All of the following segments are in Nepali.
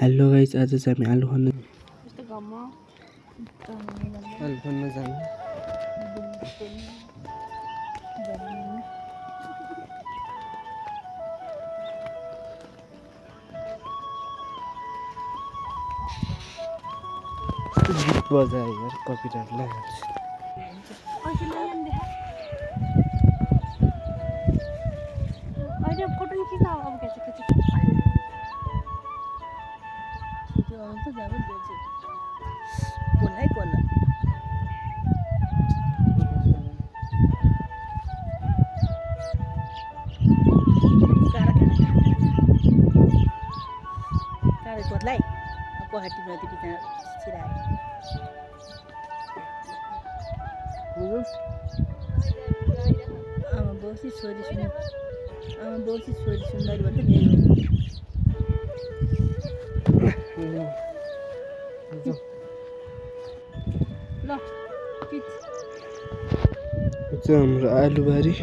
हेलो गाइस, आज चाहिँ हामी आलु खान यस्तो घममा आलु खान जानु। गीत बजायो यार, कपिराइट लगाउँछ। अहिले फोटो खिच्न अब के त्यो आउँछ जाबे देछ कोलाई कोला कारे कोलाई पहाटी नदी बिना छिरा आमा बोसी छोरी सुन्दरी भन्छ नि ल किच चाहिँ हाम्रो आलुबारी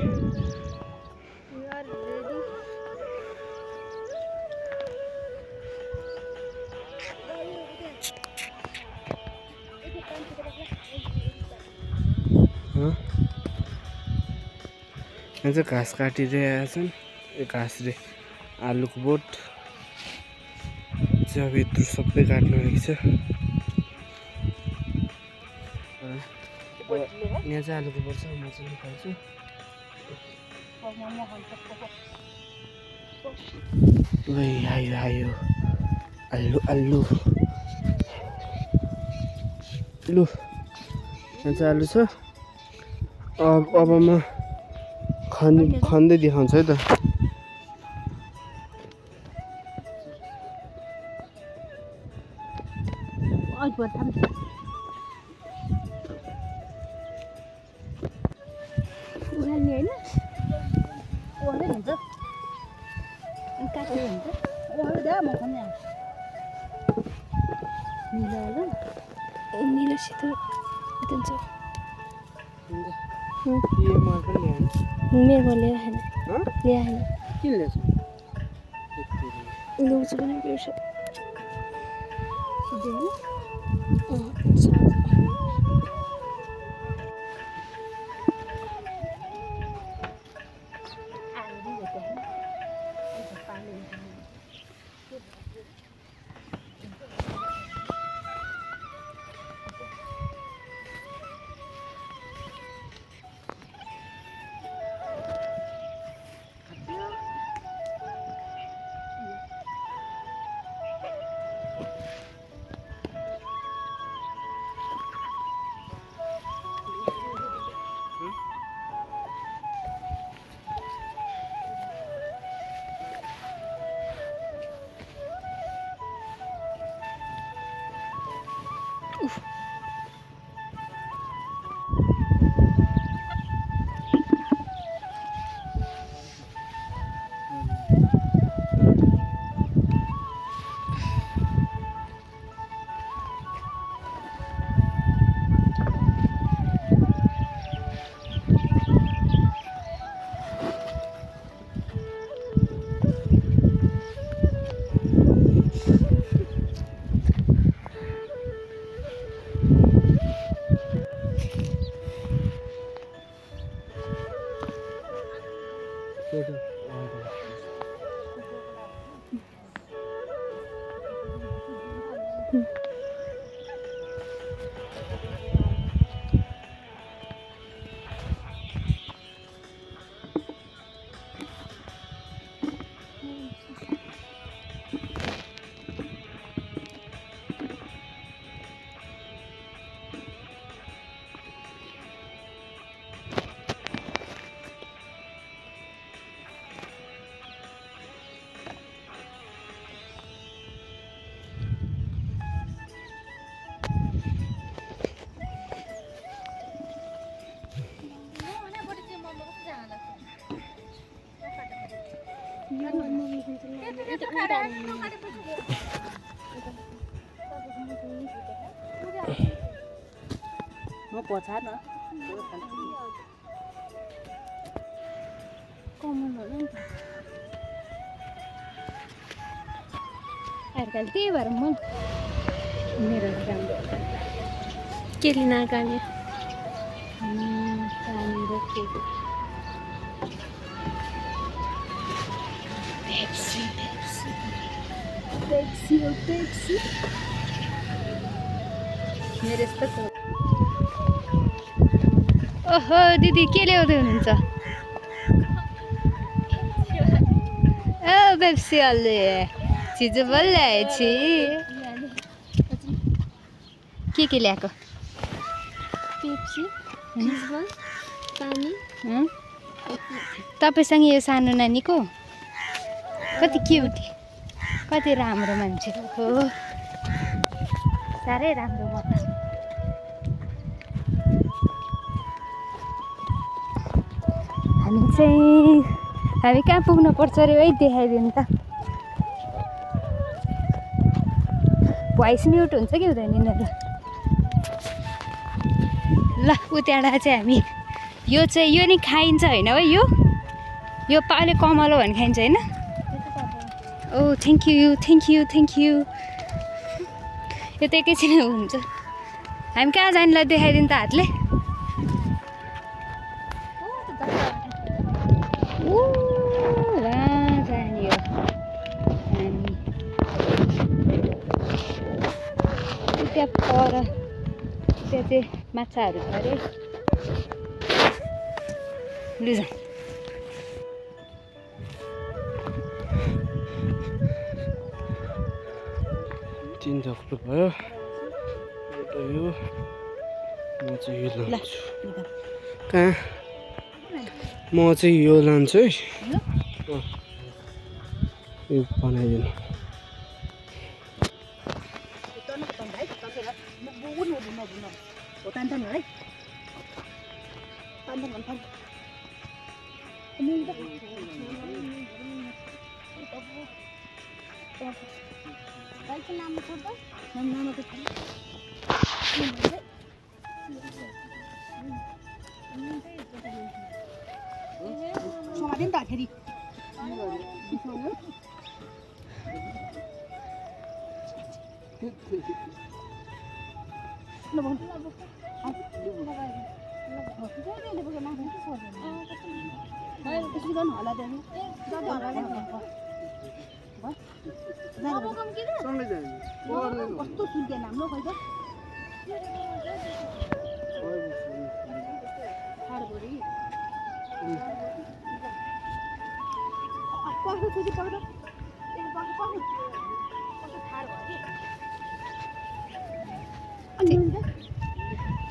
यहाँ चाहिँ घाँस काटिरहेका छन्। यो घाँस रे आलुको बोट चाहिँ अब यत्रो सबै काट्नु रहेछ। यहाँ चाहिँ आलुको बोट छ, म चाहिँ निकाल्छु। आयो आयो आलु आलु लु, यहाँ चाहिँ आलु छ। अब म खन्दै देखाउँछु है त। उहाँले होइन उहाँले हुन्छ काट्यो हुन्छ उहाँले दे म खाने निलो निलोसित दिन्छ मेरो लिएर खाने लिएर खाने किन ल्याउँछ ल्याउँछु भने बिर्छ म पछा न कमन होला नि त अर्काले त्यही भएर म मेरो राम्रो के लिन गर्ने पानी र केक पेप्सी मेरो यस्तो छ ओहो दिदी के ल्याउँदै हुनुहुन्छ ओ पेप्सी अलले चिजो बल ल्याएछि के ल्याएको पेप्सी चिजबल पानी तपाईसँग यो सानो नानीको कति क्युट कति राम्रो मान्छे हो साह्रै राम्रो म त हामी कहाँ पुग्नु पर्छ अरे है देखाइदिनु त भोइस म्युट हुन्छ कि हुँदैन यिनीहरू ल उताबाट चाहिँ हामी यो नि खाइन्छ होइन है यो पाले कमलो भने खाइन्छ होइन ओ थ्याङ्क यू यो त एकैछिन हुन्छ हामी कहाँ जानेलाई देखाइदिनु त हातले त्यहाँ पर त्यहाँ चाहिँ माछाहरू छ अरे लुज तीन थोक्रो भयो एउटा यो म चाहिँ यो लान्छु कहाँ म चाहिँ यो लान्छु है यो बनाइदिनु समातिन त फेरि कस्तो सुन्दैन हाम्रो खै त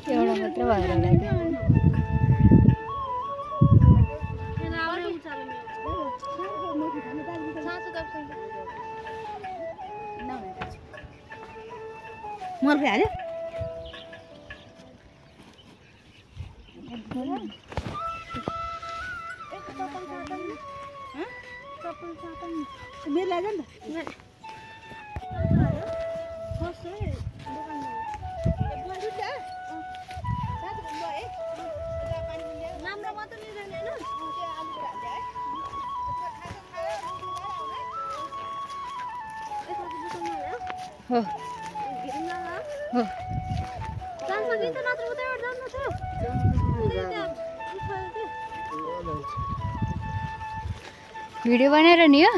एउटा मात्र भएर लाग्यो मर भइहाल्यो मेरो लाग्यो नि हो भिडियो बनाएर नि हो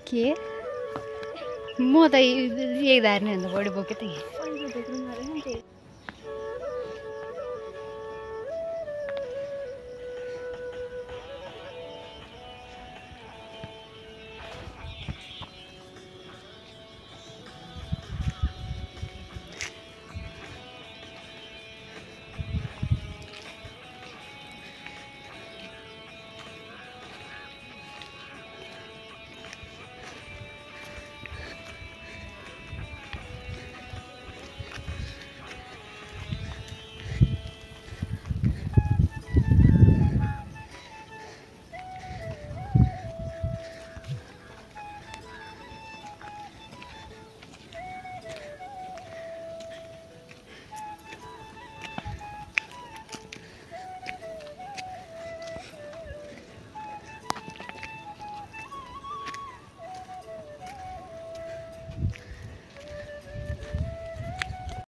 के म त एक धार्ने भन्दा बढी बोकेँ त